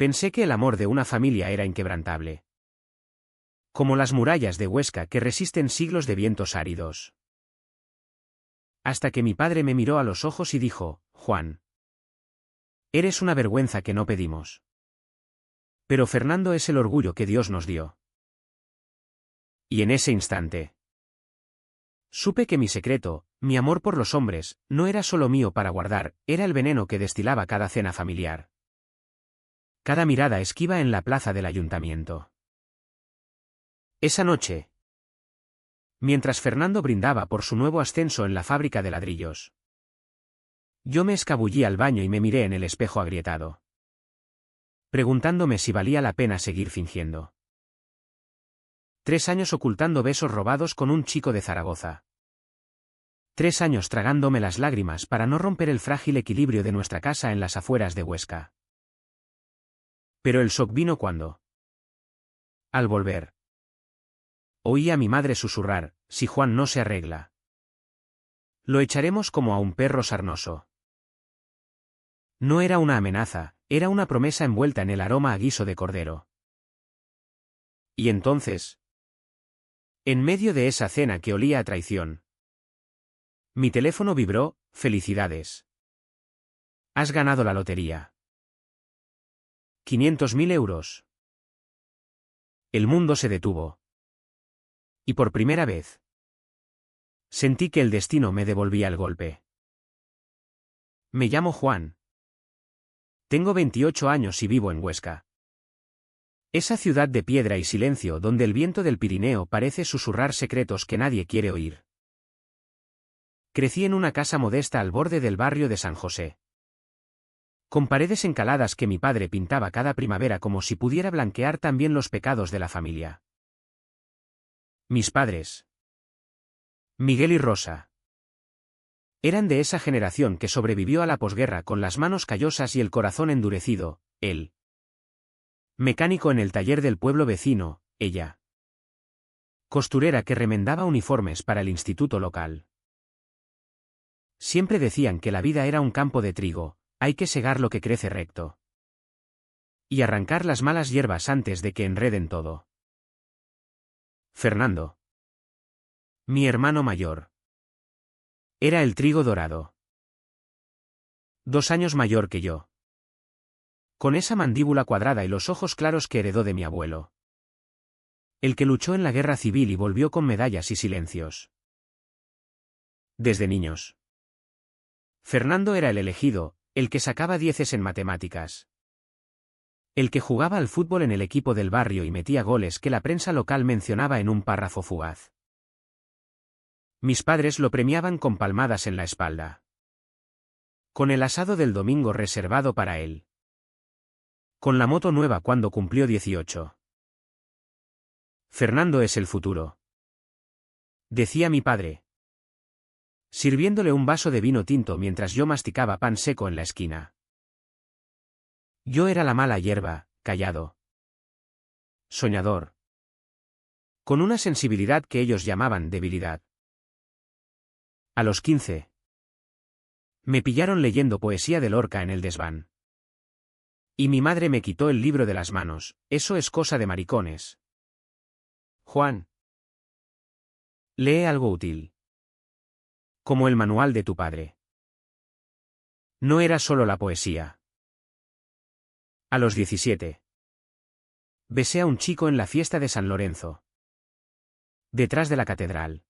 Pensé que el amor de una familia era inquebrantable. Como las murallas de Huesca que resisten siglos de vientos áridos. Hasta que mi padre me miró a los ojos y dijo: Juan, eres una vergüenza que no pedimos. Pero Fernando es el orgullo que Dios nos dio. Y en ese instante supe que mi secreto, mi amor por los hombres, no era solo mío para guardar, era el veneno que destilaba cada cena familiar. Cada mirada esquiva en la plaza del ayuntamiento. Esa noche, mientras Fernando brindaba por su nuevo ascenso en la fábrica de ladrillos, yo me escabullí al baño y me miré en el espejo agrietado, preguntándome si valía la pena seguir fingiendo. 3 años ocultando besos robados con un chico de Zaragoza. 3 años tragándome las lágrimas para no romper el frágil equilibrio de nuestra casa en las afueras de Huesca. Pero el shock vino cuando, al volver, oí a mi madre susurrar: si Juan no se arregla, lo echaremos como a un perro sarnoso. No era una amenaza, era una promesa envuelta en el aroma a guiso de cordero. Y entonces, en medio de esa cena que olía a traición, mi teléfono vibró: felicidades. Has ganado la lotería. 500.000 euros. El mundo se detuvo. Y por primera vez, sentí que el destino me devolvía el golpe. Me llamo Juan. Tengo 28 años y vivo en Huesca. Esa ciudad de piedra y silencio donde el viento del Pirineo parece susurrar secretos que nadie quiere oír. Crecí en una casa modesta al borde del barrio de San José, con paredes encaladas que mi padre pintaba cada primavera como si pudiera blanquear también los pecados de la familia. Mis padres, Miguel y Rosa, eran de esa generación que sobrevivió a la posguerra con las manos callosas y el corazón endurecido, él mecánico en el taller del pueblo vecino, ella costurera que remendaba uniformes para el instituto local. Siempre decían que la vida era un campo de trigo, hay que segar lo que crece recto. Y arrancar las malas hierbas antes de que enreden todo. Fernando, mi hermano mayor, era el trigo dorado. 2 años mayor que yo. Con esa mandíbula cuadrada y los ojos claros que heredó de mi abuelo. El que luchó en la guerra civil y volvió con medallas y silencios. Desde niños, Fernando era el elegido, el que sacaba 10 en matemáticas. El que jugaba al fútbol en el equipo del barrio y metía goles que la prensa local mencionaba en un párrafo fugaz. Mis padres lo premiaban con palmadas en la espalda. Con el asado del domingo reservado para él. Con la moto nueva cuando cumplió 18. Fernando es el futuro, decía mi padre, sirviéndole un vaso de vino tinto mientras yo masticaba pan seco en la esquina. Yo era la mala hierba, callado, soñador, con una sensibilidad que ellos llamaban debilidad. A los 15, me pillaron leyendo poesía de Lorca en el desván. Y mi madre me quitó el libro de las manos: eso es cosa de maricones. Juan, lee algo útil. Como el manual de tu padre. No era solo la poesía. A los 17. Besé a un chico en la fiesta de San Lorenzo. Detrás de la catedral.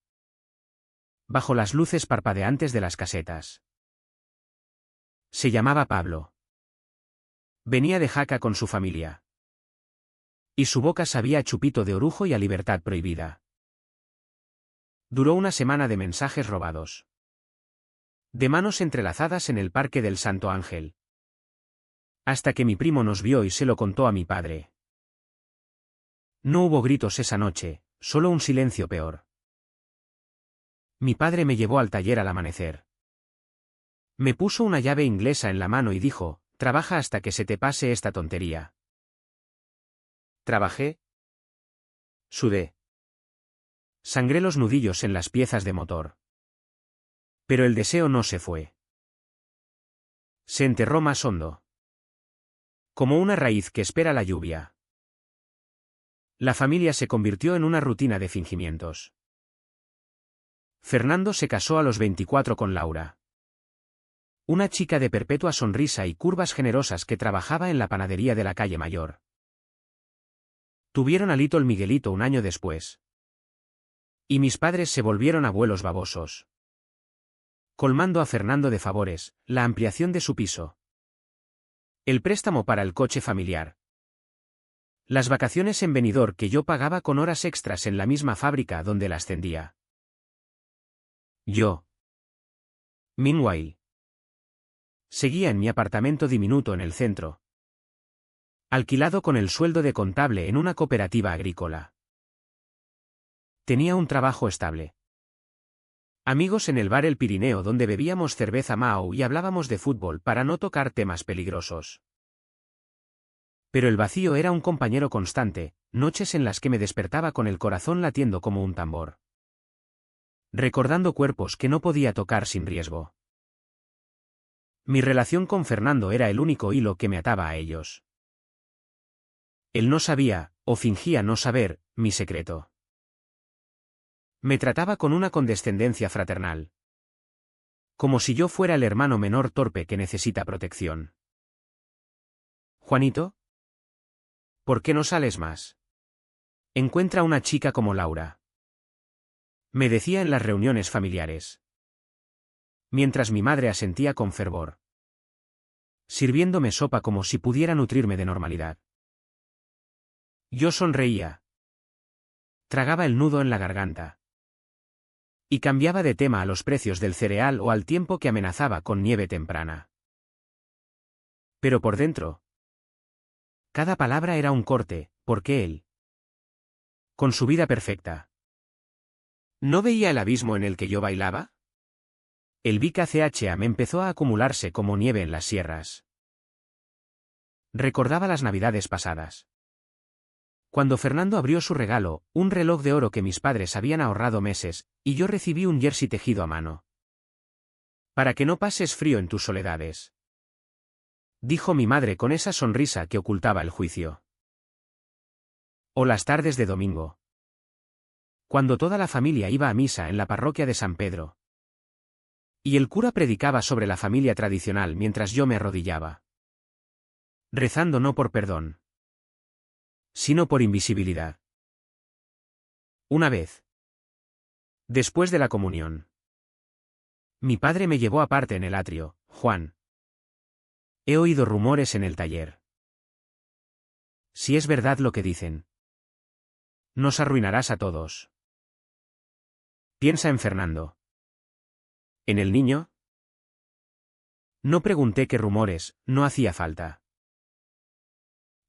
Bajo las luces parpadeantes de las casetas. Se llamaba Pablo. Venía de Jaca con su familia. Y su boca sabía a chupito de orujo y a libertad prohibida. Duró una semana de mensajes robados. De manos entrelazadas en el Parque del Santo Ángel. Hasta que mi primo nos vio y se lo contó a mi padre. No hubo gritos esa noche, solo un silencio peor. Mi padre me llevó al taller al amanecer. Me puso una llave inglesa en la mano y dijo: trabaja hasta que se te pase esta tontería. Trabajé. Sudé. Sangré los nudillos en las piezas de motor. Pero el deseo no se fue. Se enterró más hondo. Como una raíz que espera la lluvia. La familia se convirtió en una rutina de fingimientos. Fernando se casó a los 24 con Laura. Una chica de perpetua sonrisa y curvas generosas que trabajaba en la panadería de la calle Mayor. Tuvieron a Little Miguelito un año después. Y mis padres se volvieron abuelos babosos. Colmando a Fernando de favores, la ampliación de su piso. El préstamo para el coche familiar. Las vacaciones en Benidorm que yo pagaba con horas extras en la misma fábrica donde la ascendía. Yo. Meanwhile. Seguía en mi apartamento diminuto en el centro. Alquilado con el sueldo de contable en una cooperativa agrícola. Tenía un trabajo estable. Amigos en el bar El Pirineo donde bebíamos cerveza Mao y hablábamos de fútbol para no tocar temas peligrosos. Pero el vacío era un compañero constante, noches en las que me despertaba con el corazón latiendo como un tambor. Recordando cuerpos que no podía tocar sin riesgo. Mi relación con Fernando era el único hilo que me ataba a ellos. Él no sabía, o fingía no saber, mi secreto. Me trataba con una condescendencia fraternal. Como si yo fuera el hermano menor torpe que necesita protección. Juanito, ¿por qué no sales más? Encuentra una chica como Laura. Me decía en las reuniones familiares. Mientras mi madre asentía con fervor. Sirviéndome sopa como si pudiera nutrirme de normalidad. Yo sonreía. Tragaba el nudo en la garganta. Y cambiaba de tema a los precios del cereal o al tiempo que amenazaba con nieve temprana. Pero por dentro. Cada palabra era un corte, porque él. Con su vida perfecta. ¿No veía el abismo en el que yo bailaba? El VKCHA me empezó a acumularse como nieve en las sierras. Recordaba las navidades pasadas. Cuando Fernando abrió su regalo, un reloj de oro que mis padres habían ahorrado meses, y yo recibí un jersey tejido a mano. Para que no pases frío en tus soledades. Dijo mi madre con esa sonrisa que ocultaba el juicio. O las tardes de domingo. Cuando toda la familia iba a misa en la parroquia de San Pedro. Y el cura predicaba sobre la familia tradicional mientras yo me arrodillaba. Rezando no por perdón. Sino por invisibilidad. Una vez. Después de la comunión. Mi padre me llevó aparte en el atrio. Juan. He oído rumores en el taller. Si es verdad lo que dicen. Nos arruinarás a todos. Piensa en Fernando. ¿En el niño? No pregunté qué rumores, no hacía falta.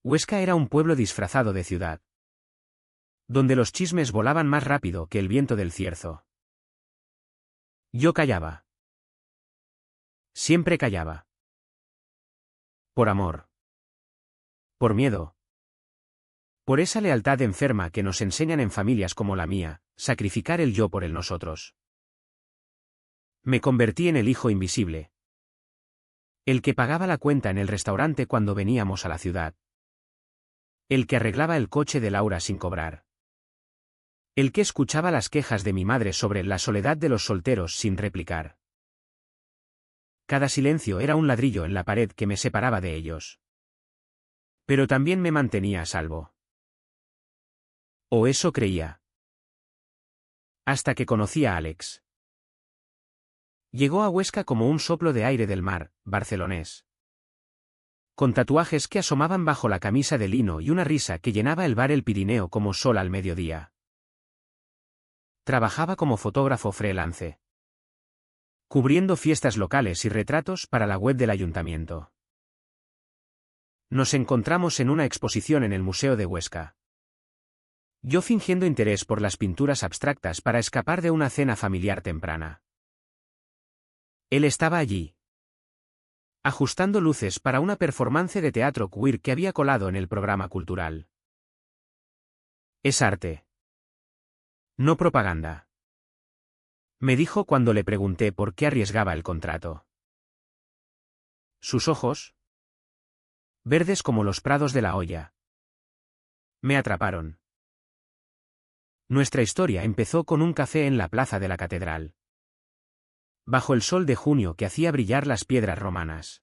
Huesca era un pueblo disfrazado de ciudad. Donde los chismes volaban más rápido que el viento del cierzo. Yo callaba. Siempre callaba. Por amor. Por miedo. Por esa lealtad enferma que nos enseñan en familias como la mía, sacrificar el yo por el nosotros. Me convertí en el hijo invisible. El que pagaba la cuenta en el restaurante cuando veníamos a la ciudad. El que arreglaba el coche de Laura sin cobrar. El que escuchaba las quejas de mi madre sobre la soledad de los solteros sin replicar. Cada silencio era un ladrillo en la pared que me separaba de ellos. Pero también me mantenía a salvo. O eso creía. Hasta que conocí a Alex. Llegó a Huesca como un soplo de aire del mar, barcelonés. Con tatuajes que asomaban bajo la camisa de lino y una risa que llenaba el bar El Pirineo como sol al mediodía. Trabajaba como fotógrafo freelance. Cubriendo fiestas locales y retratos para la web del ayuntamiento. Nos encontramos en una exposición en el Museo de Huesca. Yo fingiendo interés por las pinturas abstractas para escapar de una cena familiar temprana. Él estaba allí. Ajustando luces para una performance de teatro queer que había colado en el programa cultural. Es arte. No propaganda. Me dijo cuando le pregunté por qué arriesgaba el contrato. Sus ojos. verdes como los prados de la Hoya. Me atraparon. Nuestra historia empezó con un café en la plaza de la catedral. Bajo el sol de junio que hacía brillar las piedras romanas.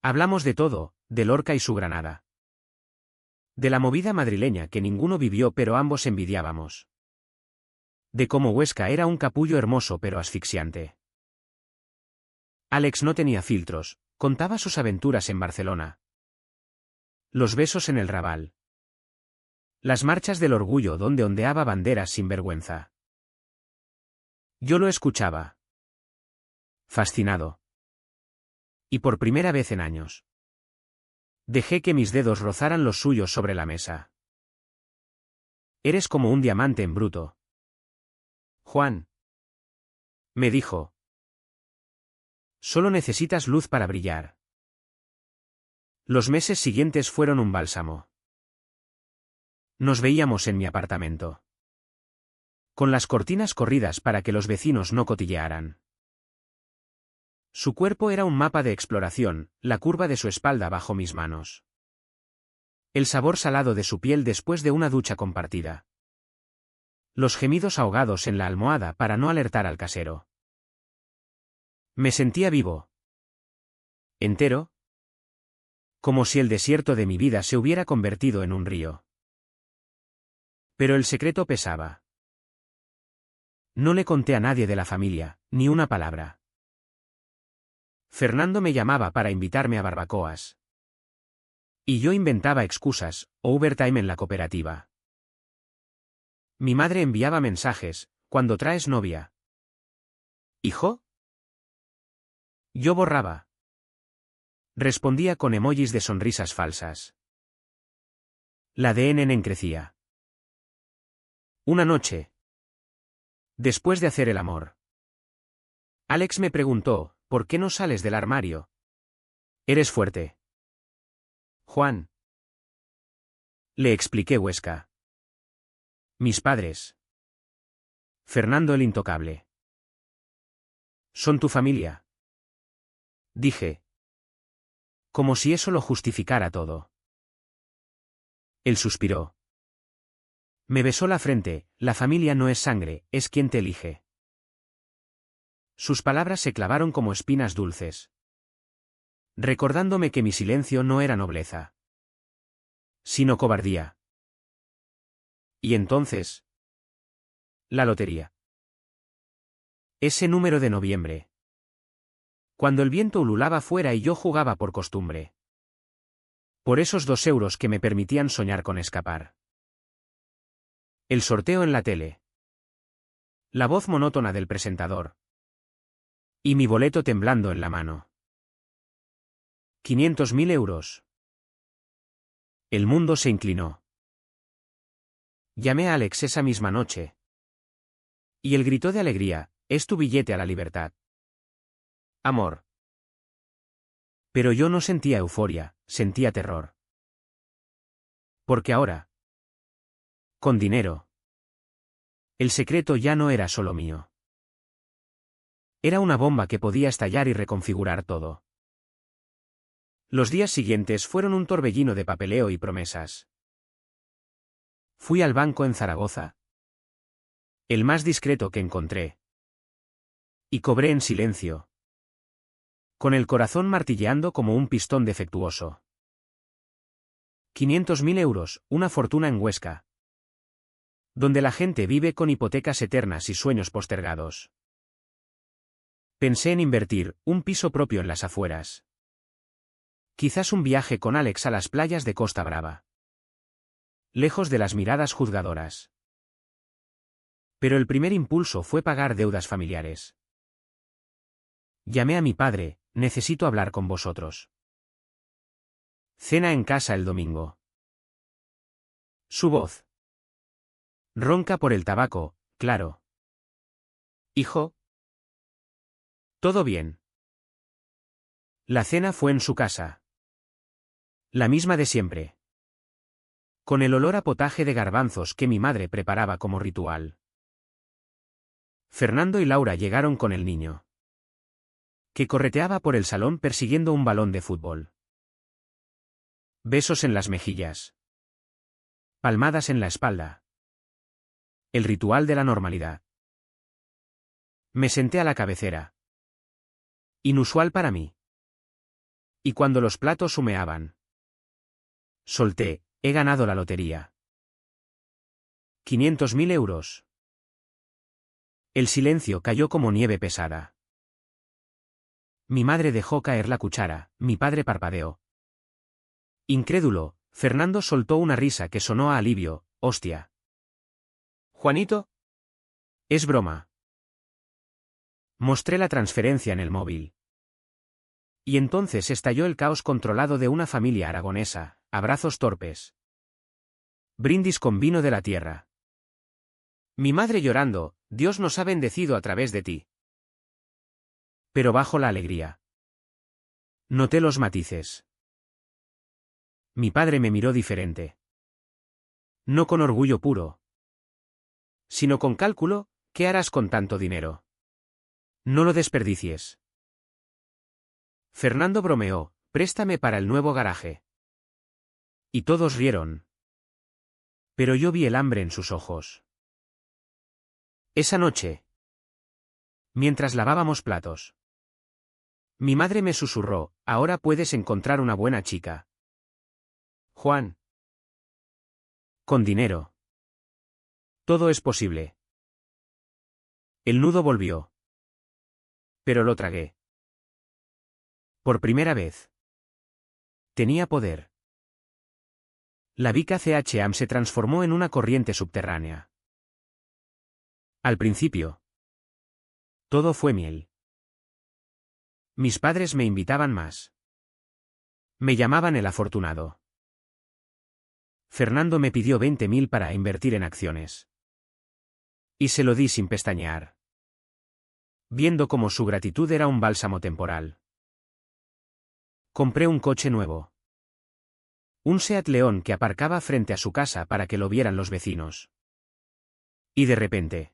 Hablamos de todo, de Lorca y su Granada. De la movida madrileña que ninguno vivió pero ambos envidiábamos. De cómo Huesca era un capullo hermoso pero asfixiante. Alex no tenía filtros, contaba sus aventuras en Barcelona. Los besos en el Raval. Las marchas del orgullo donde ondeaba banderas sin vergüenza. Yo lo escuchaba. Fascinado. Y por primera vez en años. Dejé que mis dedos rozaran los suyos sobre la mesa. Eres como un diamante en bruto. Juan. Me dijo. Solo necesitas luz para brillar. Los meses siguientes fueron un bálsamo. Nos veíamos en mi apartamento. Con las cortinas corridas para que los vecinos no cotillearan. Su cuerpo era un mapa de exploración, la curva de su espalda bajo mis manos. El sabor salado de su piel después de una ducha compartida. Los gemidos ahogados en la almohada para no alertar al casero. Me sentía vivo. Entero. Como si el desierto de mi vida se hubiera convertido en un río. Pero el secreto pesaba. No le conté a nadie de la familia, ni una palabra. Fernando me llamaba para invitarme a barbacoas. Y yo inventaba excusas, overtime en la cooperativa. Mi madre enviaba mensajes, ¿cuándo traes novia? ¿Hijo? Yo borraba. Respondía con emojis de sonrisas falsas. La de Nenen crecía. Una noche. Después de hacer el amor. Alex me preguntó, ¿por qué no sales del armario? Eres fuerte. Juan. Le expliqué Huesca. Mis padres. Fernando el intocable. Son tu familia. Dije. Como si eso lo justificara todo. Él suspiró. Me besó la frente, la familia no es sangre, es quien te elige. Sus palabras se clavaron como espinas dulces. Recordándome que mi silencio no era nobleza. Sino cobardía. Y entonces. La lotería. Ese número de noviembre. Cuando el viento ululaba fuera y yo jugaba por costumbre. Por esos 2 euros que me permitían soñar con escapar. El sorteo en la tele. La voz monótona del presentador. Y mi boleto temblando en la mano. 500.000 euros. El mundo se inclinó. Llamé a Alex esa misma noche. Y él gritó de alegría, es tu billete a la libertad. Amor. Pero yo no sentía euforia, sentía terror. Porque ahora. Con dinero. El secreto ya no era solo mío. Era una bomba que podía estallar y reconfigurar todo. Los días siguientes fueron un torbellino de papeleo y promesas. Fui al banco en Zaragoza. El más discreto que encontré. Y cobré en silencio. Con el corazón martilleando como un pistón defectuoso. 500.000 euros, una fortuna en Huesca. Donde la gente vive con hipotecas eternas y sueños postergados. Pensé en invertir, un piso propio en las afueras. Quizás un viaje con Alex a las playas de Costa Brava. Lejos de las miradas juzgadoras. Pero el primer impulso fue pagar deudas familiares. Llamé a mi padre, necesito hablar con vosotros. Cena en casa el domingo. Su voz. Ronca por el tabaco, claro. Hijo. ¿Todo bien? La cena fue en su casa. La misma de siempre. Con el olor a potaje de garbanzos que mi madre preparaba como ritual. Fernando y Laura llegaron con el niño. Que correteaba por el salón persiguiendo un balón de fútbol. Besos en las mejillas. Palmadas en la espalda. El ritual de la normalidad. Me senté a la cabecera. Inusual para mí. Y cuando los platos humeaban, solté, he ganado la lotería. 500.000 euros. El silencio cayó como nieve pesada. Mi madre dejó caer la cuchara, mi padre parpadeó. Incrédulo, Fernando soltó una risa que sonó a alivio. Hostia. ¿Juanito? Es broma. Mostré la transferencia en el móvil. Y entonces estalló el caos controlado de una familia aragonesa, abrazos torpes. Brindis con vino de la tierra. Mi madre llorando, Dios nos ha bendecido a través de ti. Pero bajo la alegría. Noté los matices. Mi padre me miró diferente. No con orgullo puro, sino con cálculo. ¿Qué harás con tanto dinero? No lo desperdicies. Fernando bromeó, préstame para el nuevo garaje. Y todos rieron. Pero yo vi el hambre en sus ojos. Esa noche, mientras lavábamos platos, mi madre me susurró, ahora puedes encontrar una buena chica. Juan. Con dinero. Todo es posible. El nudo volvió. Pero lo tragué. Por primera vez. Tenía poder. La Vica CHAM se transformó en una corriente subterránea. Al principio, todo fue miel. Mis padres me invitaban más. Me llamaban el afortunado. Fernando me pidió 20.000 para invertir en acciones. Y se lo di sin pestañear. Viendo cómo su gratitud era un bálsamo temporal. Compré un coche nuevo. Un Seat León que aparcaba frente a su casa para que lo vieran los vecinos. Y de repente,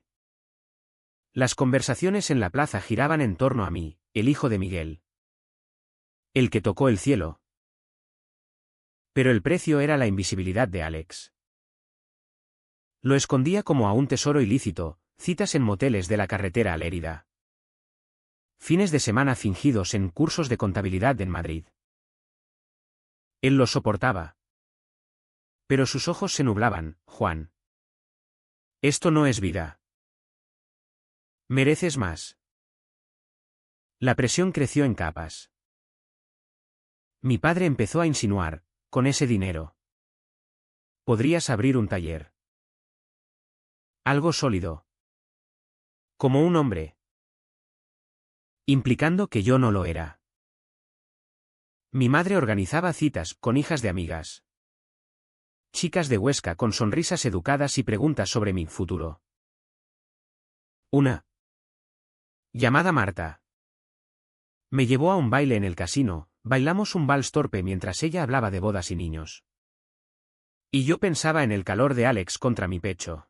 las conversaciones en la plaza giraban en torno a mí, el hijo de Miguel. El que tocó el cielo. Pero el precio era la invisibilidad de Alex. Lo escondía como a un tesoro ilícito, citas en moteles de la carretera a Lérida. Fines de semana fingidos en cursos de contabilidad en Madrid. Él lo soportaba. Pero sus ojos se nublaban, Juan. Esto no es vida. Mereces más. La presión creció en capas. Mi padre empezó a insinuar, con ese dinero podrías abrir un taller. Algo sólido. Como un hombre. Implicando que yo no lo era. Mi madre organizaba citas con hijas de amigas. Chicas de Huesca con sonrisas educadas y preguntas sobre mi futuro. Una llamada Marta. Me llevó a un baile en el casino, bailamos un vals torpe mientras ella hablaba de bodas y niños. Y yo pensaba en el calor de Alex contra mi pecho.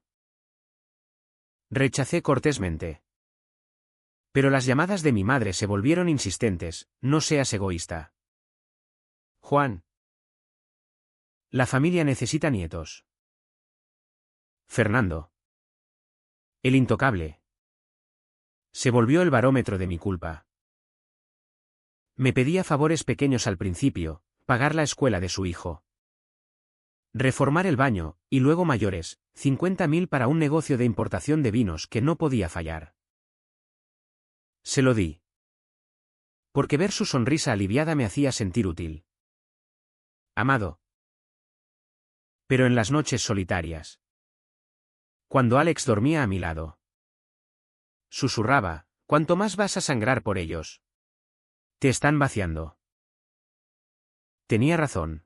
Rechacé cortésmente. Pero las llamadas de mi madre se volvieron insistentes, no seas egoísta. Juan. La familia necesita nietos. Fernando. El intocable. Se volvió el barómetro de mi culpa. Me pedía favores pequeños al principio, pagar la escuela de su hijo. Reformar el baño, y luego mayores, 50.000 para un negocio de importación de vinos que no podía fallar. Se lo di. Porque ver su sonrisa aliviada me hacía sentir útil. Amado. Pero en las noches solitarias. Cuando Alex dormía a mi lado. Susurraba, ¿cuánto más vas a sangrar por ellos? Te están vaciando. Tenía razón.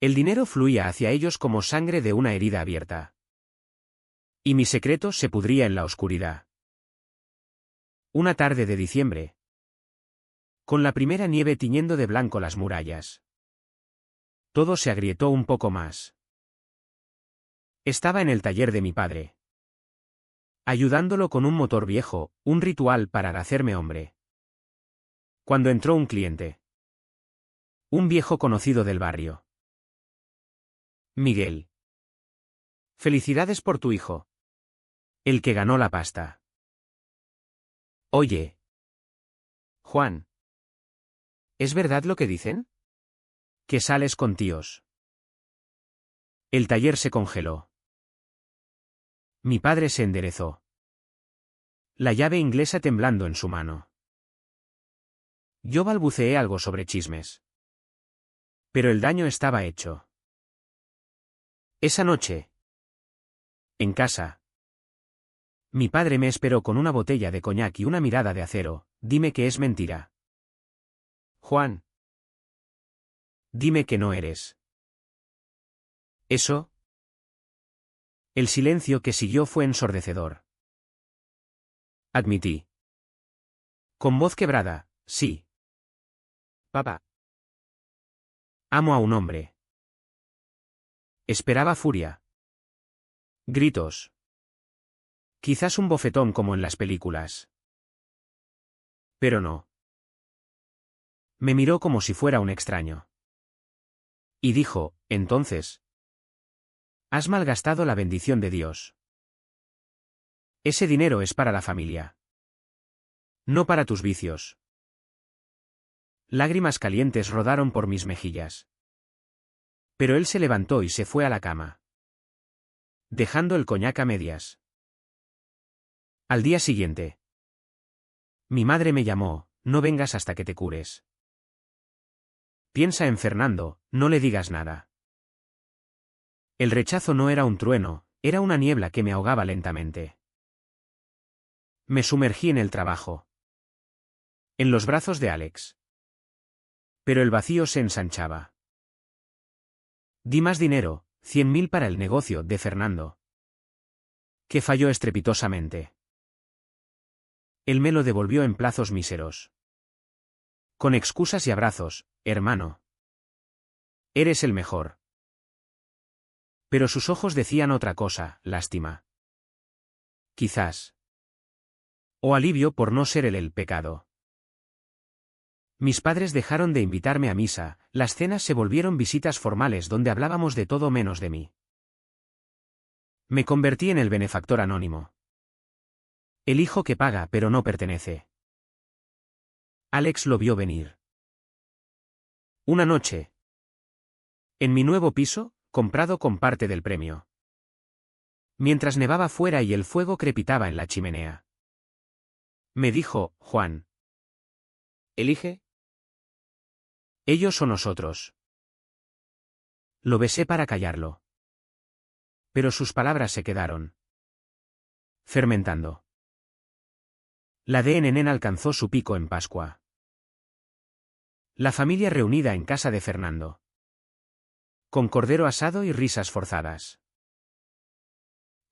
El dinero fluía hacia ellos como sangre de una herida abierta. Y mi secreto se pudría en la oscuridad. Una tarde de diciembre. Con la primera nieve tiñendo de blanco las murallas. Todo se agrietó un poco más. Estaba en el taller de mi padre. Ayudándolo con un motor viejo, un ritual para hacerme hombre. Cuando entró un cliente. Un viejo conocido del barrio. Miguel. Felicidades por tu hijo. El que ganó la pasta. Oye. Juan. ¿Es verdad lo que dicen? Que sales con tíos. El taller se congeló. Mi padre se enderezó. La llave inglesa temblando en su mano. Yo balbuceé algo sobre chismes. Pero el daño estaba hecho. Esa noche. En casa. Mi padre me esperó con una botella de coñac y una mirada de acero. Dime que es mentira. Juan. Dime que no eres. ¿Eso? El silencio que siguió fue ensordecedor. Admití. Con voz quebrada, sí. Papá. Amo a un hombre. Esperaba furia. Gritos. Quizás un bofetón como en las películas. Pero no. Me miró como si fuera un extraño. Y dijo, entonces. Has malgastado la bendición de Dios. Ese dinero es para la familia. No para tus vicios. Lágrimas calientes rodaron por mis mejillas. Pero él se levantó y se fue a la cama. Dejando el coñac a medias. Al día siguiente. Mi madre me llamó, no vengas hasta que te cures. Piensa en Fernando, no le digas nada. El rechazo no era un trueno, era una niebla que me ahogaba lentamente. Me sumergí en el trabajo. En los brazos de Alex. Pero el vacío se ensanchaba. Di más dinero, 100.000 para el negocio de Fernando. Que falló estrepitosamente. Él me lo devolvió en plazos míseros. Con excusas y abrazos, hermano. Eres el mejor. Pero sus ojos decían otra cosa, lástima. Quizás. O alivio por no ser él el pecado. Mis padres dejaron de invitarme a misa, las cenas se volvieron visitas formales donde hablábamos de todo menos de mí. Me convertí en el benefactor anónimo. El hijo que paga pero no pertenece. Alex lo vio venir. Una noche. En mi nuevo piso, comprado con parte del premio. Mientras nevaba fuera y el fuego crepitaba en la chimenea. Me dijo, Juan. ¿Elige? Ellos o nosotros. Lo besé para callarlo. Pero sus palabras se quedaron. Fermentando. La DNN alcanzó su pico en Pascua. La familia reunida en casa de Fernando. Con cordero asado y risas forzadas.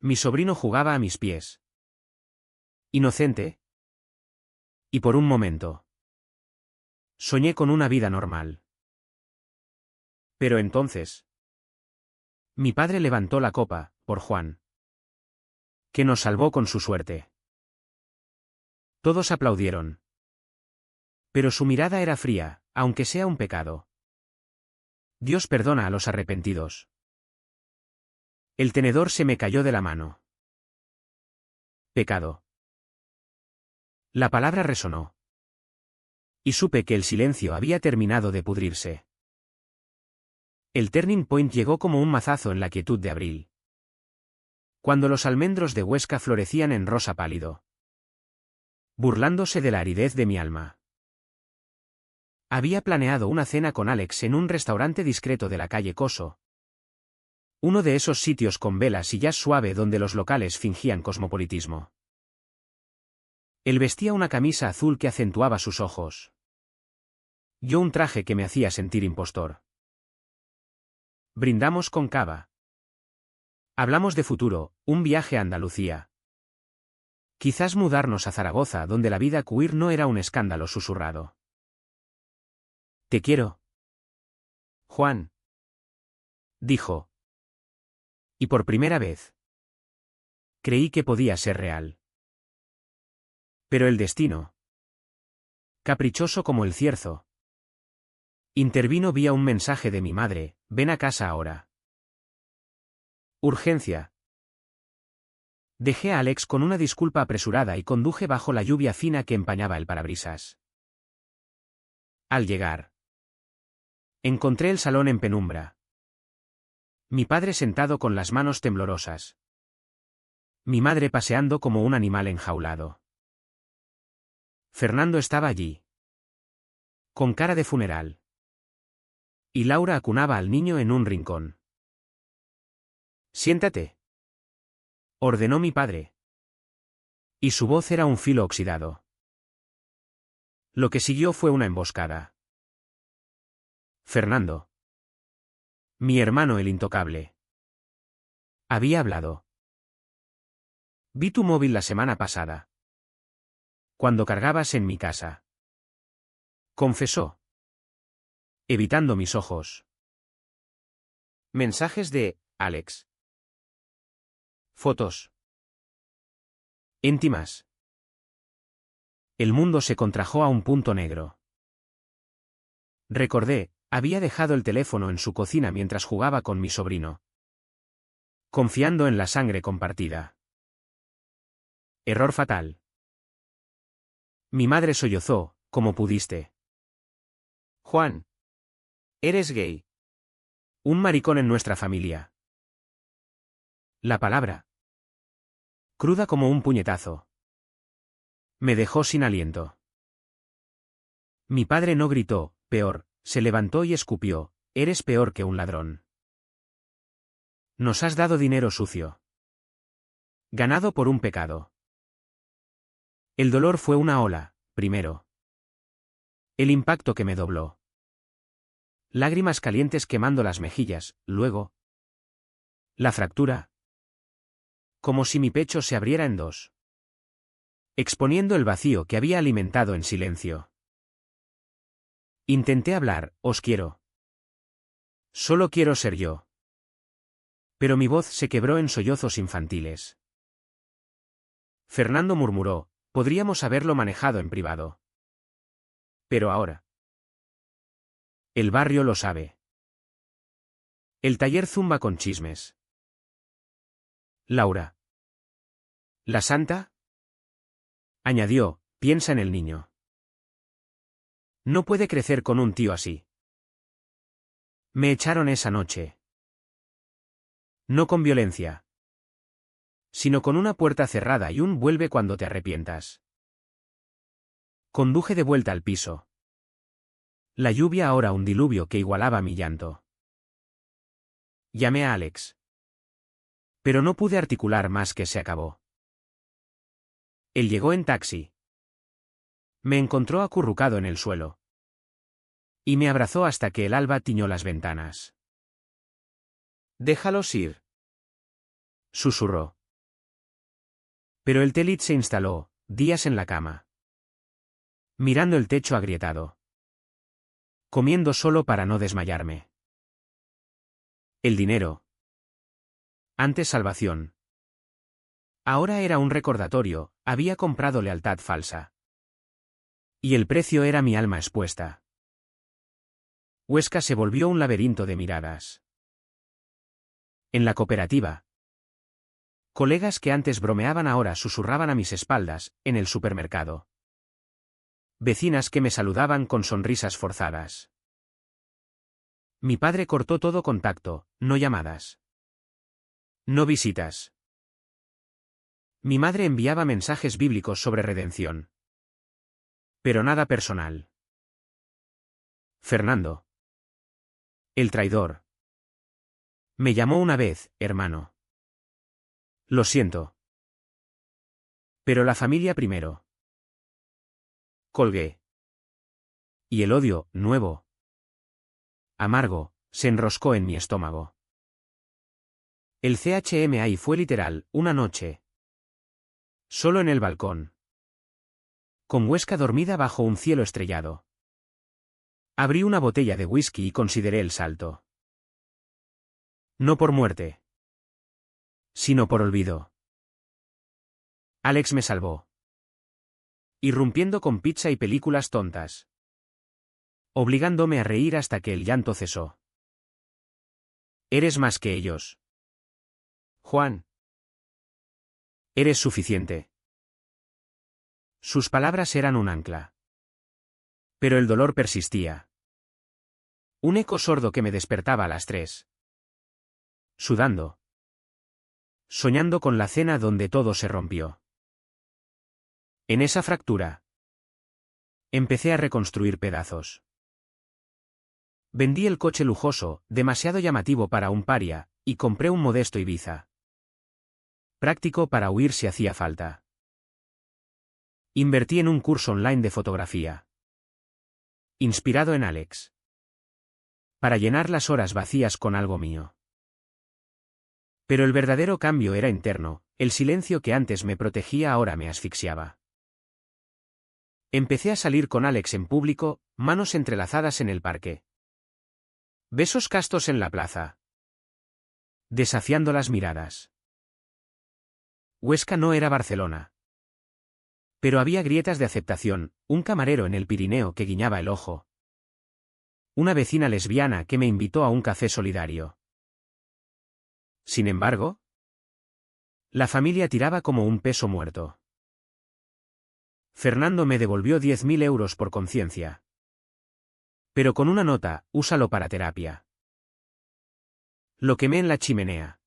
Mi sobrino jugaba a mis pies. Inocente. Y por un momento. Soñé con una vida normal. Pero entonces. Mi padre levantó la copa, por Juan. Que nos salvó con su suerte. Todos aplaudieron. Pero su mirada era fría, aunque sea un pecado. Dios perdona a los arrepentidos. El tenedor se me cayó de la mano. Pecado. La palabra resonó. Y supe que el silencio había terminado de pudrirse. El turning point llegó como un mazazo en la quietud de abril. Cuando los almendros de Huesca florecían en rosa pálido. Burlándose de la aridez de mi alma. Había planeado una cena con Alex en un restaurante discreto de la calle Coso. Uno de esos sitios con velas y jazz suave donde los locales fingían cosmopolitismo. Él vestía una camisa azul que acentuaba sus ojos. Yo un traje que me hacía sentir impostor. Brindamos con cava. Hablamos de futuro, un viaje a Andalucía. Quizás mudarnos a Zaragoza donde la vida queer no era un escándalo susurrado. Te quiero. Juan. Dijo. Y por primera vez. Creí que podía ser real. Pero el destino. Caprichoso como el cierzo. Intervino vía un mensaje de mi madre: ven a casa ahora. Urgencia. Dejé a Alex con una disculpa apresurada y conduje bajo la lluvia fina que empañaba el parabrisas. Al llegar, encontré el salón en penumbra. Mi padre sentado con las manos temblorosas. Mi madre paseando como un animal enjaulado. Fernando estaba allí, con cara de funeral. Y Laura acunaba al niño en un rincón. Siéntate, ordenó mi padre. Y su voz era un filo oxidado. Lo que siguió fue una emboscada. Fernando. Mi hermano el intocable. Había hablado. Vi tu móvil la semana pasada. Cuando cargabas en mi casa. Confesó. Evitando mis ojos. Mensajes de Alex. Fotos. Íntimas. El mundo se contrajo a un punto negro. Recordé, había dejado el teléfono en su cocina mientras jugaba con mi sobrino. Confiando en la sangre compartida. Error fatal. Mi madre sollozó: como pudiste. Juan. Eres gay. Un maricón en nuestra familia. La palabra. Cruda como un puñetazo. Me dejó sin aliento. Mi padre no gritó: peor, se levantó y escupió: eres peor que un ladrón. Nos has dado dinero sucio. Ganado por un pecado. El dolor fue una ola, primero. El impacto que me dobló. Lágrimas calientes quemando las mejillas, luego. La fractura. Como si mi pecho se abriera en dos. Exponiendo el vacío que había alimentado en silencio. Intenté hablar: os quiero. Solo quiero ser yo. Pero mi voz se quebró en sollozos infantiles. Fernando murmuró: podríamos haberlo manejado en privado. Pero ahora. El barrio lo sabe. El taller zumba con chismes. Laura. ¿La santa? Añadió: piensa en el niño. No puede crecer con un tío así. Me echaron esa noche. No con violencia. Sino con una puerta cerrada y un vuelve cuando te arrepientas. Conduje de vuelta al piso. La lluvia ahora un diluvio que igualaba mi llanto. Llamé a Alex. Pero no pude articular más que se acabó. Él llegó en taxi. Me encontró acurrucado en el suelo. Y me abrazó hasta que el alba tiñó las ventanas. Déjalos ir. Susurró. Pero el Telit se instaló, días en la cama. Mirando el techo agrietado. Comiendo solo para no desmayarme. El dinero. Antes salvación. Ahora era un recordatorio: había comprado lealtad falsa. Y el precio era mi alma expuesta. Huesca se volvió un laberinto de miradas. En la cooperativa. Colegas que antes bromeaban ahora susurraban a mis espaldas, en el supermercado. Vecinas que me saludaban con sonrisas forzadas. Mi padre cortó todo contacto: no llamadas. No visitas. Mi madre enviaba mensajes bíblicos sobre redención. Pero nada personal. Fernando. El traidor. Me llamó una vez: hermano. Lo siento. Pero la familia primero. Colgué. Y el odio, nuevo, amargo, se enroscó en mi estómago. El CHMI fue literal: una noche. Solo en el balcón. Con Huesca dormida bajo un cielo estrellado. Abrí una botella de whisky y consideré el salto. No por muerte. Sino por olvido. Alex me salvó. Irrumpiendo con pizza y películas tontas. obligándome a reír hasta que el llanto cesó. Eres más que ellos. Juan. Eres suficiente. Sus palabras eran un ancla. Pero el dolor persistía. Un eco sordo que me despertaba a las 3. Sudando. Soñando con la cena donde todo se rompió. En esa fractura. Empecé a reconstruir pedazos. Vendí el coche lujoso, demasiado llamativo para un paria, y compré un modesto Ibiza. Práctico para huir si hacía falta. Invertí en un curso online de fotografía. Inspirado en Alex. Para llenar las horas vacías con algo mío. Pero el verdadero cambio era interno, el silencio que antes me protegía ahora me asfixiaba. Empecé a salir con Alex en público, manos entrelazadas en el parque. Besos castos en la plaza. Desafiando las miradas. Huesca no era Barcelona. Pero había grietas de aceptación, un camarero en el Pirineo que guiñaba el ojo. Una vecina lesbiana que me invitó a un café solidario. Sin embargo, la familia tiraba como un peso muerto. Fernando me devolvió 10.000 euros por conciencia. Pero con una nota, úsalo para terapia. Lo quemé en la chimenea.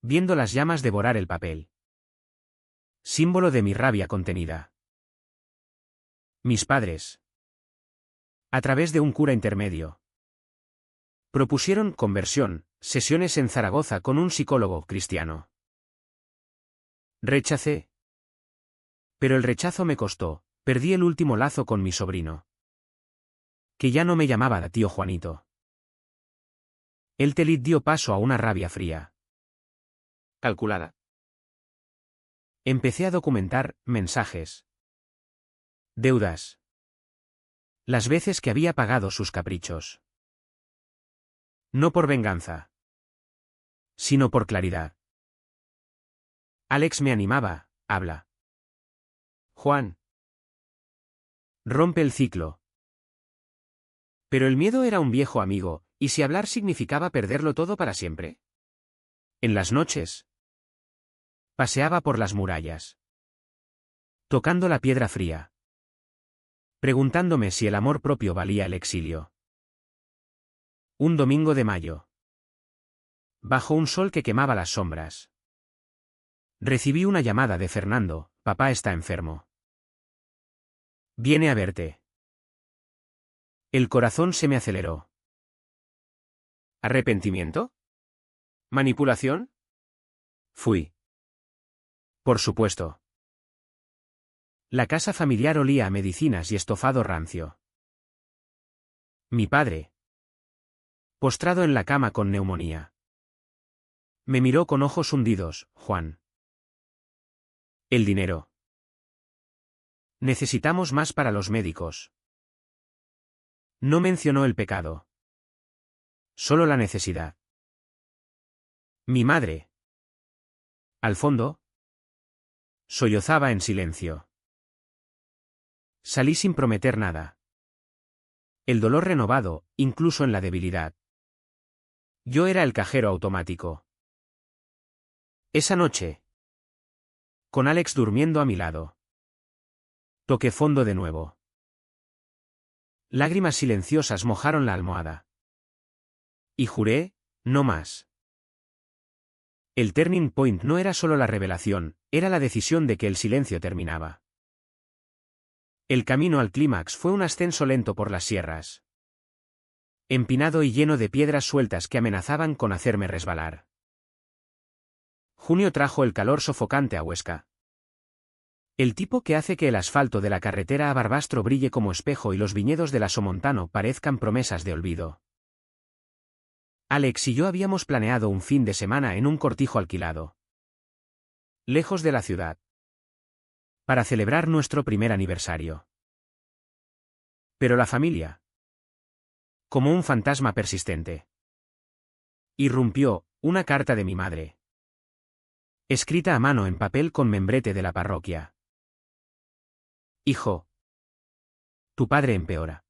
Viendo las llamas devorar el papel. Símbolo de mi rabia contenida. Mis padres. A través de un cura intermedio. Propusieron conversión, sesiones en Zaragoza con un psicólogo cristiano. Rechacé. Pero el rechazo me costó, perdí el último lazo con mi sobrino. Que ya no me llamaba tío Juanito. El telit dio paso a una rabia fría. Calculada. Empecé a documentar mensajes. Deudas. Las veces que había pagado sus caprichos. No por venganza. Sino por claridad. Alex me animaba, habla. Juan. Rompe el ciclo. Pero el miedo era un viejo amigo, ¿y si hablar significaba perderlo todo para siempre? En las noches. Paseaba por las murallas. Tocando la piedra fría. Preguntándome si el amor propio valía el exilio. Un domingo de mayo. Bajo un sol que quemaba las sombras. Recibí una llamada de Fernando, papá está enfermo. Viene a verte. El corazón se me aceleró. ¿Arrepentimiento? ¿Manipulación? Fui. Por supuesto. La casa familiar olía a medicinas y estofado rancio. Mi padre. Postrado en la cama con neumonía. Me miró con ojos hundidos, Juan. El dinero. Necesitamos más para los médicos. No mencionó el pecado. Solo la necesidad. Mi madre. Al fondo. Sollozaba en silencio. Salí sin prometer nada. El dolor renovado, incluso en la debilidad. Yo era el cajero automático. Esa noche. Con Alex durmiendo a mi lado. Toqué fondo de nuevo. Lágrimas silenciosas mojaron la almohada. Y juré, no más. El turning point no era solo la revelación, era la decisión de que el silencio terminaba. El camino al clímax fue un ascenso lento por las sierras. Empinado y lleno de piedras sueltas que amenazaban con hacerme resbalar. Junio trajo el calor sofocante a Huesca. El tipo que hace que el asfalto de la carretera a Barbastro brille como espejo y los viñedos de la Somontano parezcan promesas de olvido. Alex y yo habíamos planeado un fin de semana en un cortijo alquilado. Lejos de la ciudad. Para celebrar nuestro primer aniversario. Pero la familia. Como un fantasma persistente. Irrumpió, una carta de mi madre. Escrita a mano en papel con membrete de la parroquia. Hijo. Tu padre empeora.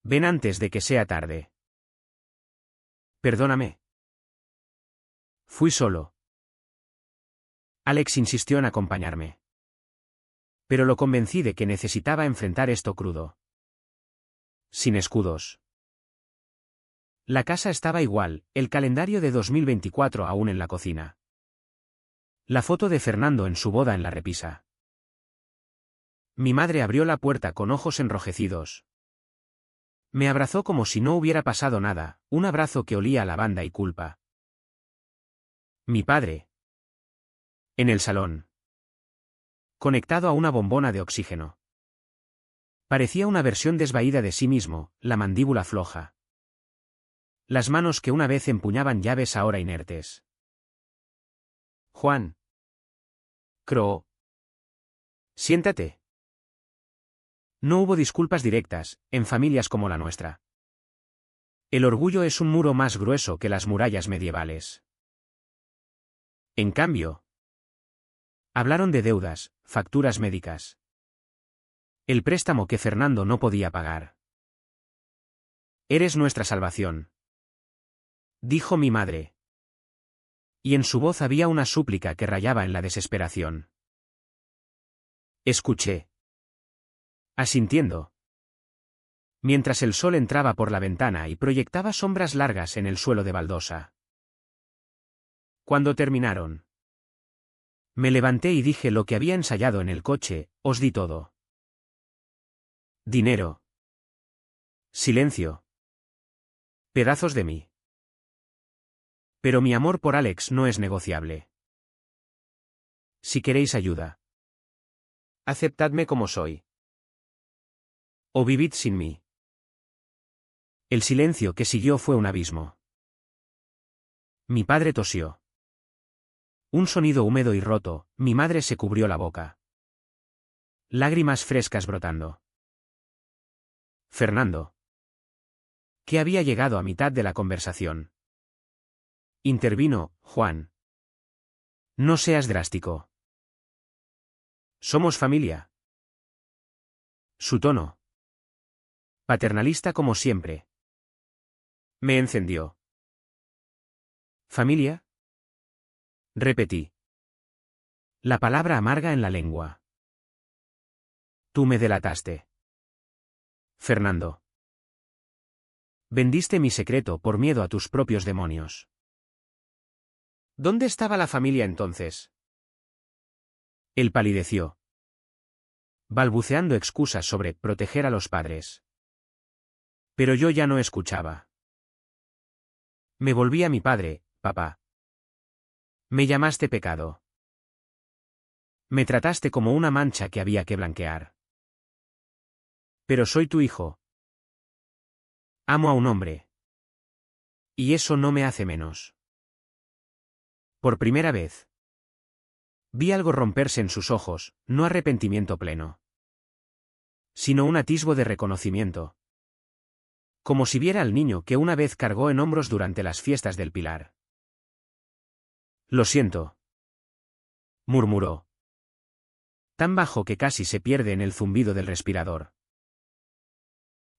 Ven antes de que sea tarde. Perdóname. Fui solo. Alex insistió en acompañarme. Pero lo convencí de que necesitaba enfrentar esto crudo. Sin escudos. La casa estaba igual, el calendario de 2024 aún en la cocina. La foto de Fernando en su boda en la repisa. Mi madre abrió la puerta con ojos enrojecidos. Me abrazó como si no hubiera pasado nada, un abrazo que olía a lavanda y culpa. Mi padre. En el salón. Conectado a una bombona de oxígeno. Parecía una versión desvaída de sí mismo, la mandíbula floja. Las manos que una vez empuñaban llaves ahora inertes. Juan. Croó. Siéntate. No hubo disculpas directas, en familias como la nuestra. El orgullo es un muro más grueso que las murallas medievales. En cambio, hablaron de deudas, facturas médicas. El préstamo que Fernando no podía pagar. Eres nuestra salvación, dijo mi madre. Y en su voz había una súplica que rayaba en la desesperación. Escuché. Asintiendo. Mientras el sol entraba por la ventana y proyectaba sombras largas en el suelo de baldosa. Cuando terminaron, me levanté y dije lo que había ensayado en el coche: os di todo. Dinero. Silencio. Pedazos de mí. Pero mi amor por Alex no es negociable. Si queréis ayuda, aceptadme como soy. O vivid sin mí. El silencio que siguió fue un abismo. Mi padre tosió. Un sonido húmedo y roto, mi madre se cubrió la boca. Lágrimas frescas brotando. Fernando. Que había llegado a mitad de la conversación. Intervino, Juan. No seas drástico. Somos familia. Su tono. Paternalista como siempre. Me encendió. ¿Familia? Repetí. La palabra amarga en la lengua. Tú me delataste. Fernando. Vendiste mi secreto por miedo a tus propios demonios. ¿Dónde estaba la familia entonces? Él palideció, balbuceando excusas sobre proteger a los padres. Pero yo ya no escuchaba. Me volví a mi padre: papá. Me llamaste pecado. Me trataste como una mancha que había que blanquear. Pero soy tu hijo. Amo a un hombre. Y eso no me hace menos. Por primera vez, vi algo romperse en sus ojos, no arrepentimiento pleno, sino un atisbo de reconocimiento. Como si viera al niño que una vez cargó en hombros durante las fiestas del Pilar. Lo siento, murmuró. Tan bajo que casi se pierde en el zumbido del respirador.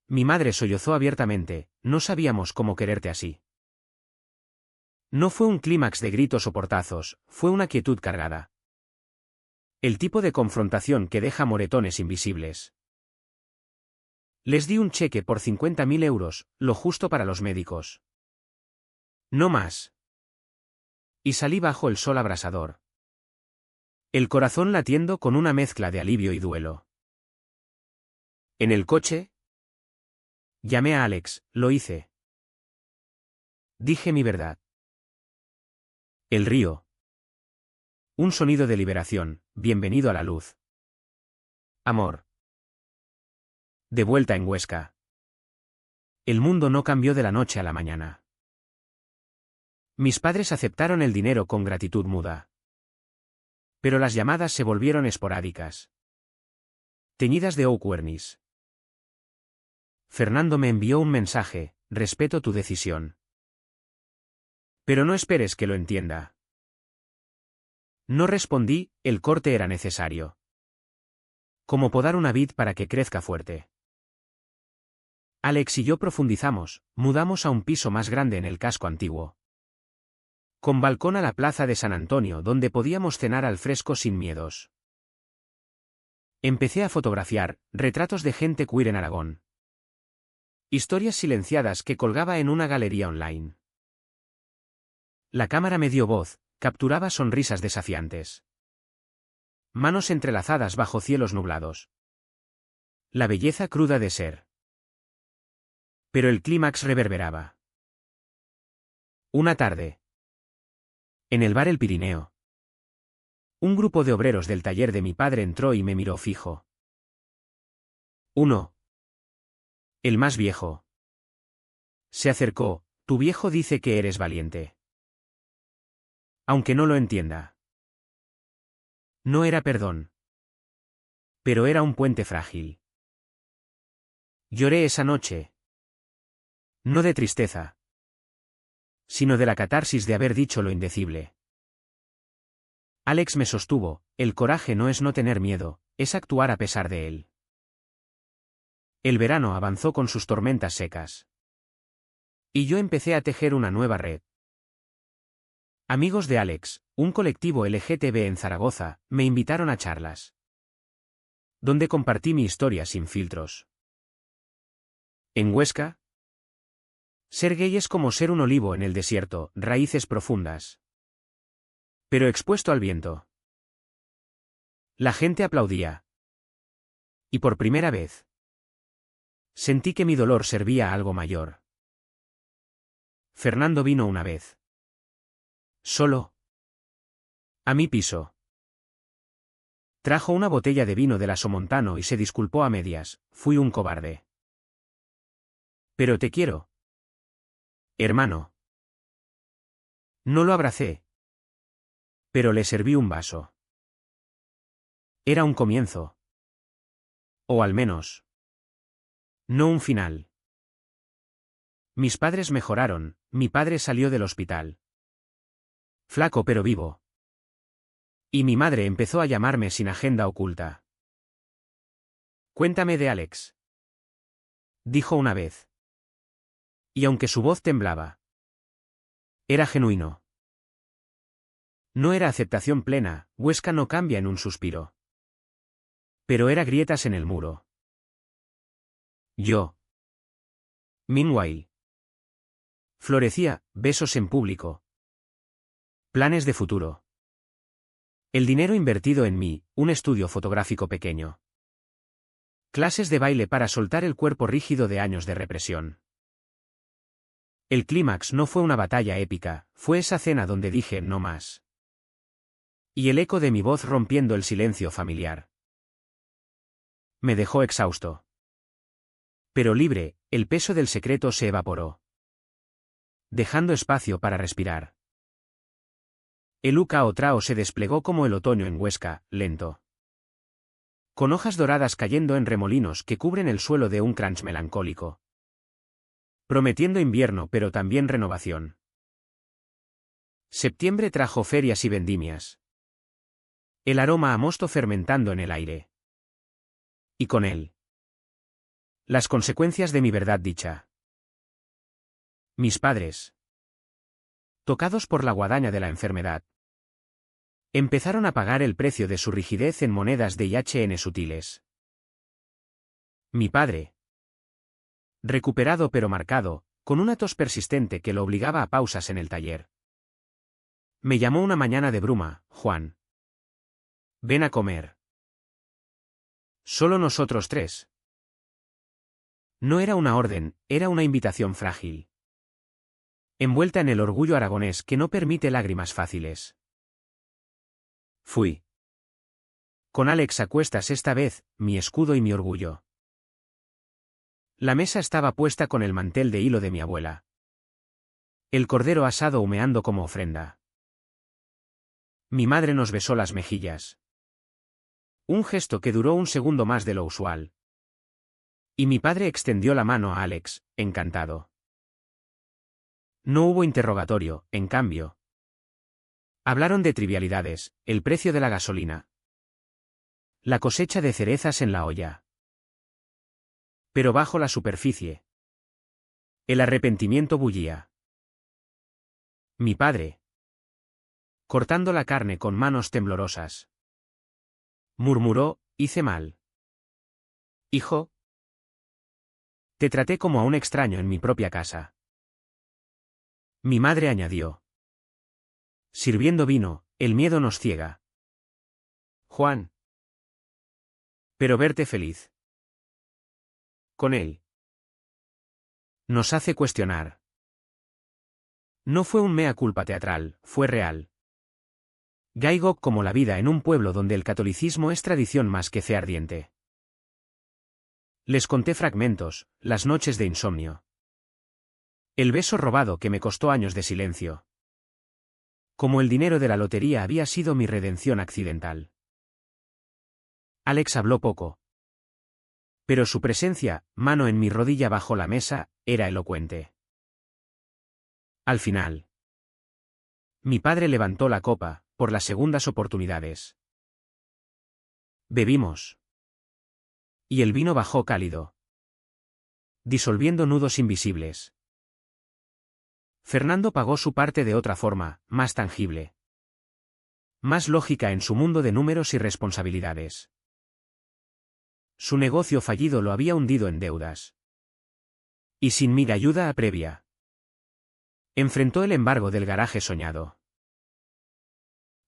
Mi madre sollozó abiertamente: no sabíamos cómo quererte así. No fue un clímax de gritos o portazos, fue una quietud cargada. El tipo de confrontación que deja moretones invisibles. Les di un cheque por 50.000 euros, lo justo para los médicos. No más. Y salí bajo el sol abrasador. El corazón latiendo con una mezcla de alivio y duelo. En el coche, llamé a Alex, lo hice. Dije mi verdad. El río. Un sonido de liberación: bienvenido a la luz. Amor. De vuelta en Huesca. El mundo no cambió de la noche a la mañana. Mis padres aceptaron el dinero con gratitud muda. Pero las llamadas se volvieron esporádicas. Teñidas de awkwardness. Fernando me envió un mensaje: respeto tu decisión. Pero no esperes que lo entienda. No respondí, el corte era necesario. Como podar una vid para que crezca fuerte. Alex y yo profundizamos, mudamos a un piso más grande en el casco antiguo. Con balcón a la plaza de San Antonio donde podíamos cenar al fresco sin miedos. Empecé a fotografiar retratos de gente queer en Aragón. Historias silenciadas que colgaba en una galería online. La cámara me dio voz, capturaba sonrisas desafiantes. Manos entrelazadas bajo cielos nublados. La belleza cruda de ser. Pero el clímax reverberaba. Una tarde. En el bar El Pirineo. Un grupo de obreros del taller de mi padre entró y me miró fijo. Uno. El más viejo. Se acercó. Tu viejo dice que eres valiente. Aunque no lo entienda. No era perdón. Pero era un puente frágil. Lloré esa noche. No de tristeza. Sino de la catarsis de haber dicho lo indecible. Alex me sostuvo, el coraje no es no tener miedo, es actuar a pesar de él. El verano avanzó con sus tormentas secas. Y yo empecé a tejer una nueva red. Amigos de Alex, un colectivo LGTB en Zaragoza, me invitaron a charlas. Donde compartí mi historia sin filtros. En Huesca, ser gay es como ser un olivo en el desierto, raíces profundas. Pero expuesto al viento. La gente aplaudía. Y por primera vez, sentí que mi dolor servía a algo mayor. Fernando vino una vez. Solo. A mi piso. Trajo una botella de vino de la Somontano y se disculpó a medias, fui un cobarde. Pero te quiero. Hermano. No lo abracé. Pero le serví un vaso. Era un comienzo. O al menos. No un final. Mis padres mejoraron, mi padre salió del hospital. Flaco pero vivo. Y mi madre empezó a llamarme sin agenda oculta. Cuéntame de Alex. Dijo una vez. Y aunque su voz temblaba. Era genuino. No era aceptación plena, Huesca no cambia en un suspiro. Pero era grietas en el muro. Yo. Meanwhile. Florecía, besos en público. Planes de futuro. El dinero invertido en mí, un estudio fotográfico pequeño. Clases de baile para soltar el cuerpo rígido de años de represión. El clímax no fue una batalla épica, fue esa cena donde dije no más. Y el eco de mi voz rompiendo el silencio familiar. Me dejó exhausto. Pero libre, el peso del secreto se evaporó. Dejando espacio para respirar. El Uca o Trao se desplegó como el otoño en Huesca, lento. Con hojas doradas cayendo en remolinos que cubren el suelo de un crunch melancólico. Prometiendo invierno pero también renovación. Septiembre trajo ferias y vendimias. El aroma a mosto fermentando en el aire. Y con él. Las consecuencias de mi verdad dicha. Mis padres. Tocados por la guadaña de la enfermedad. Empezaron a pagar el precio de su rigidez en monedas de IHN sutiles. Mi padre. Recuperado pero marcado, con una tos persistente que lo obligaba a pausas en el taller. Me llamó una mañana de bruma, Juan. Ven a comer. Solo nosotros tres. No era una orden, era una invitación frágil. Envuelta en el orgullo aragonés que no permite lágrimas fáciles. Fui. Con Alex a cuestas esta vez, mi escudo y mi orgullo. La mesa estaba puesta con el mantel de hilo de mi abuela. El cordero asado humeando como ofrenda. Mi madre nos besó las mejillas. Un gesto que duró un segundo más de lo usual. Y mi padre extendió la mano a Alex, encantado. No hubo interrogatorio, en cambio. Hablaron de trivialidades, el precio de la gasolina. La cosecha de cerezas en la olla. Pero bajo la superficie, El arrepentimiento bullía. Mi padre. Cortando la carne con manos temblorosas. Murmuró, hice mal. Hijo. Te traté como a un extraño en mi propia casa. Mi madre añadió. Sirviendo vino, el miedo nos ciega. Juan. Pero verte feliz. Con él. Nos hace cuestionar. No fue un mea culpa teatral, fue real. Gaigo como la vida en un pueblo donde el catolicismo es tradición más que fe ardiente. Les conté fragmentos, las noches de insomnio. El beso robado que me costó años de silencio. Como el dinero de la lotería había sido mi redención accidental. Alex habló poco. Pero su presencia, mano en mi rodilla bajo la mesa, era elocuente. Al final. Mi padre levantó la copa, por las segundas oportunidades. Bebimos. Y el vino bajó cálido. Disolviendo nudos invisibles. Fernando pagó su parte de otra forma, más tangible. Más lógica en su mundo de números y responsabilidades. Su negocio fallido lo había hundido en deudas. Y sin mi ayuda previa. Enfrentó el embargo del garaje soñado.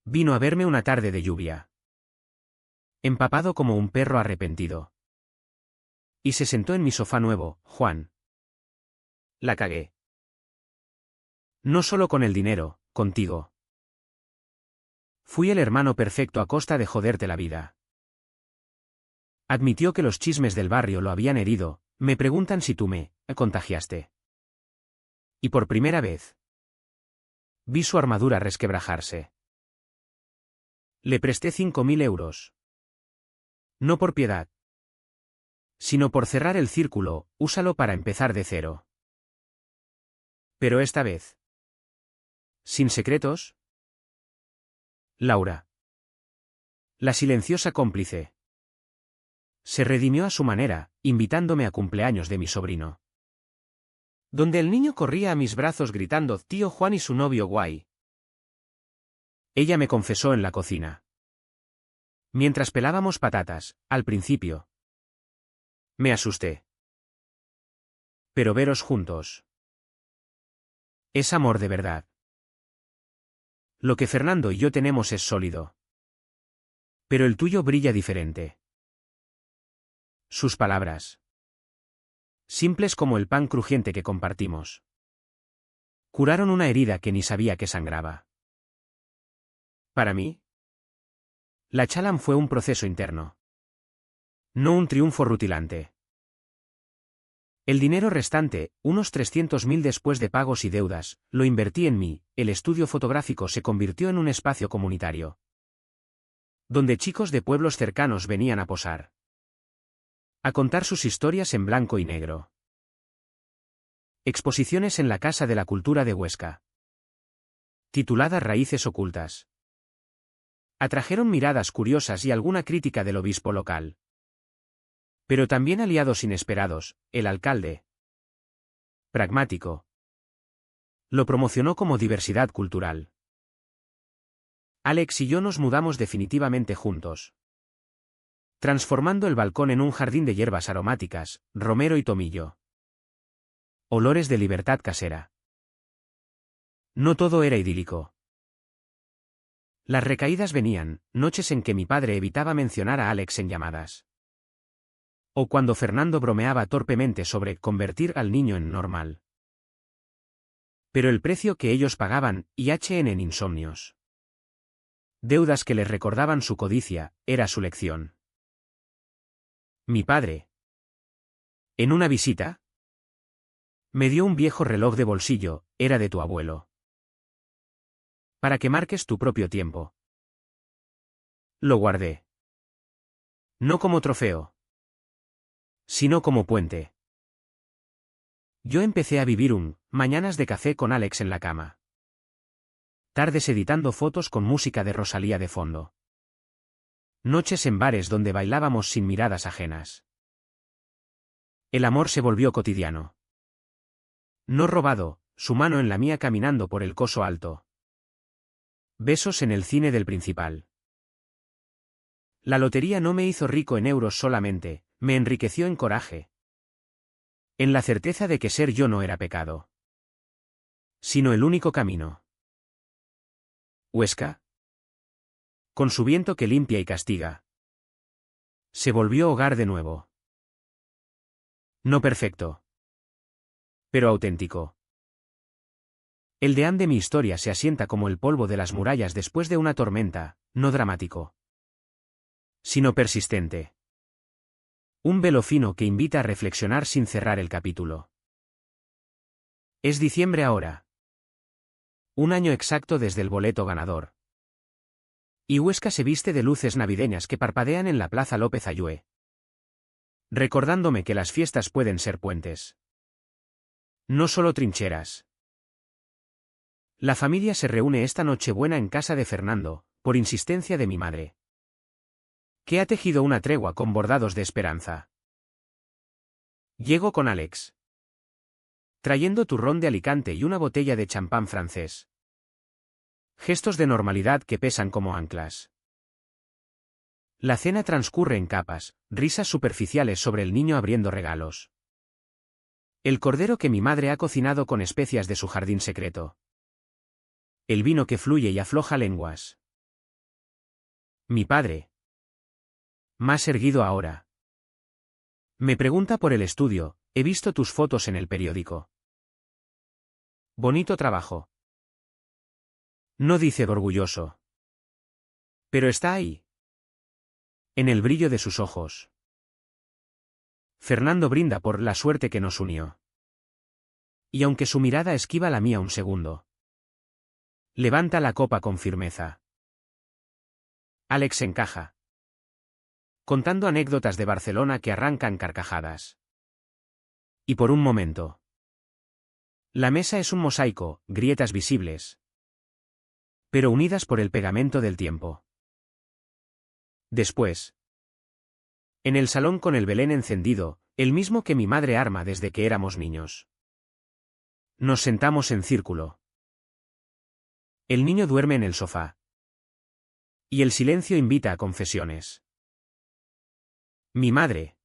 Vino a verme una tarde de lluvia. Empapado como un perro arrepentido. Y se sentó en mi sofá nuevo, Juan. La cagué. No solo con el dinero, contigo. Fui el hermano perfecto a costa de joderte la vida. Admitió que los chismes del barrio lo habían herido, me preguntan si tú me contagiaste. Y por primera vez. Vi su armadura resquebrajarse. Le presté 5.000 euros. No por piedad. Sino por cerrar el círculo, úsalo para empezar de cero. Pero esta vez. ¿Sin secretos? Laura. La silenciosa cómplice. Se redimió a su manera, invitándome a cumpleaños de mi sobrino. Donde el niño corría a mis brazos gritando tío Juan y su novio guay. Ella me confesó en la cocina. Mientras pelábamos patatas, al principio. Me asusté. Pero veros juntos. Es amor de verdad. Lo que Fernando y yo tenemos es sólido. Pero el tuyo brilla diferente. Sus palabras. Simples como el pan crujiente que compartimos. Curaron una herida que ni sabía que sangraba. Para mí, la Chalam fue un proceso interno. No un triunfo rutilante. El dinero restante, unos 300.000 después de pagos y deudas, lo invertí en mí, el estudio fotográfico se convirtió en un espacio comunitario. Donde chicos de pueblos cercanos venían a posar. A contar sus historias en blanco y negro. Exposiciones en la Casa de la Cultura de Huesca. Titulada Raíces Ocultas. Atrajeron miradas curiosas y alguna crítica del obispo local. Pero también aliados inesperados, el alcalde. Pragmático. Lo promocionó como diversidad cultural. Alex y yo nos mudamos definitivamente juntos. Transformando el balcón en un jardín de hierbas aromáticas, romero y tomillo. Olores de libertad casera. No todo era idílico. Las recaídas venían, noches en que mi padre evitaba mencionar a Alex en llamadas. O cuando Fernando bromeaba torpemente sobre convertir al niño en normal. Pero el precio que ellos pagaban, en insomnios. Deudas que les recordaban su codicia, era su lección. Mi padre. En una visita. Me dio un viejo reloj de bolsillo, era de tu abuelo. Para que marques tu propio tiempo. Lo guardé. No como trofeo. Sino como puente. Yo empecé a vivir mañanas de café con Alex en la cama. Tardes editando fotos con música de Rosalía de fondo. Noches en bares donde bailábamos sin miradas ajenas. El amor se volvió cotidiano. No robado, su mano en la mía caminando por el coso alto. Besos en el cine del Principal. La lotería no me hizo rico en euros solamente, me enriqueció en coraje. En la certeza de que ser yo no era pecado, sino el único camino. Huesca, con su viento que limpia y castiga, se volvió hogar de nuevo. No perfecto, pero auténtico. El deán de mi historia se asienta como el polvo de las murallas después de una tormenta, no dramático, sino persistente. Un velo fino que invita a reflexionar sin cerrar el capítulo. Es diciembre ahora. Un año exacto desde el boleto ganador. Y Huesca se viste de luces navideñas que parpadean en la Plaza López Ayue, recordándome que las fiestas pueden ser puentes. No solo trincheras. La familia se reúne esta Nochebuena en casa de Fernando, por insistencia de mi madre, que ha tejido una tregua con bordados de esperanza. Llego con Alex, trayendo turrón de Alicante y una botella de champán francés. Gestos de normalidad que pesan como anclas. La cena transcurre en capas, risas superficiales sobre el niño abriendo regalos. El cordero que mi madre ha cocinado con especias de su jardín secreto. El vino que fluye y afloja lenguas. Mi padre, más erguido ahora, me pregunta por el estudio, he visto tus fotos en el periódico. Bonito trabajo. No dice orgulloso. Pero está ahí. En el brillo de sus ojos. Fernando brinda por la suerte que nos unió. Y aunque su mirada esquiva la mía un segundo, levanta la copa con firmeza. Alex encaja, contando anécdotas de Barcelona que arrancan carcajadas. Y por un momento, la mesa es un mosaico, grietas visibles, pero unidas por el pegamento del tiempo. Después, en el salón con el Belén encendido, el mismo que mi madre arma desde que éramos niños. Nos sentamos en círculo. El niño duerme en el sofá. Y el silencio invita a confesiones. Mi madre,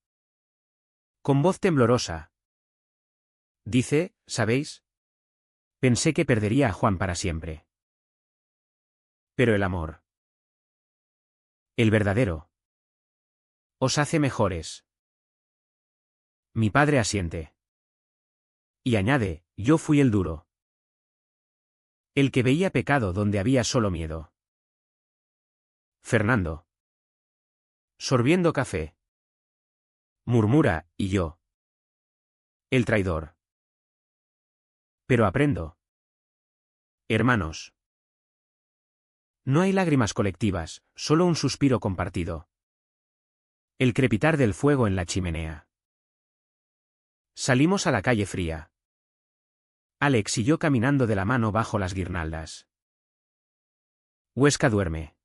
con voz temblorosa, dice, ¿sabéis? Pensé que perdería a Juan para siempre. Pero el amor, el verdadero, os hace mejores. Mi padre asiente. Y añade, yo fui el duro. El que veía pecado donde había solo miedo. Fernando, sorbiendo café, murmura, y yo, el traidor. Pero aprendo. Hermanos. No hay lágrimas colectivas, solo un suspiro compartido. El crepitar del fuego en la chimenea. Salimos a la calle fría. Alex y yo caminando de la mano bajo las guirnaldas. Huesca duerme,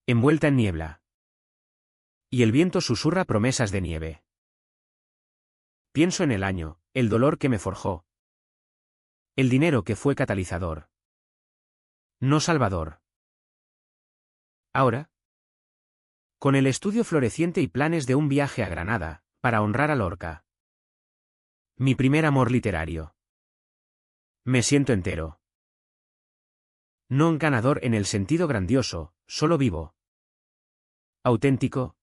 envuelta en niebla. Y el viento susurra promesas de nieve. Pienso en el año, el dolor que me forjó. El dinero que fue catalizador. No salvador. Ahora, con el estudio floreciente y planes de un viaje a Granada, para honrar a Lorca. Mi primer amor literario. Me siento entero. No un ganador en el sentido grandioso, solo vivo. Auténtico.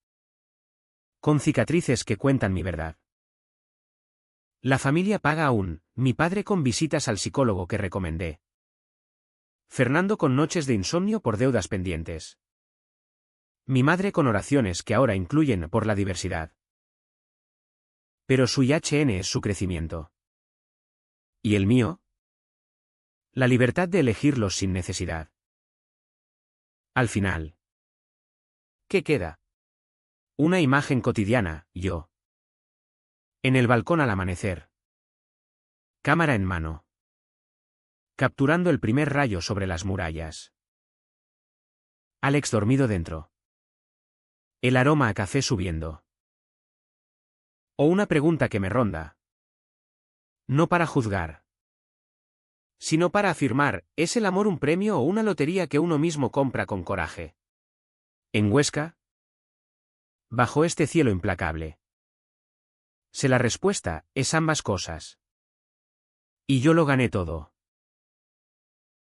Con cicatrices que cuentan mi verdad. La familia paga aún, mi padre con visitas al psicólogo que recomendé. Fernando con noches de insomnio por deudas pendientes. Mi madre con oraciones que ahora incluyen por la diversidad. Pero su IHN es su crecimiento. ¿Y el mío? La libertad de elegirlos sin necesidad. Al final, ¿qué queda? Una imagen cotidiana, yo. En el balcón al amanecer. Cámara en mano. Capturando el primer rayo sobre las murallas. Alex dormido dentro. El aroma a café subiendo. O una pregunta que me ronda. No para juzgar, sino para afirmar, ¿es el amor un premio o una lotería que uno mismo compra con coraje? En Huesca, bajo este cielo implacable. La respuesta es ambas cosas. Y yo lo gané todo.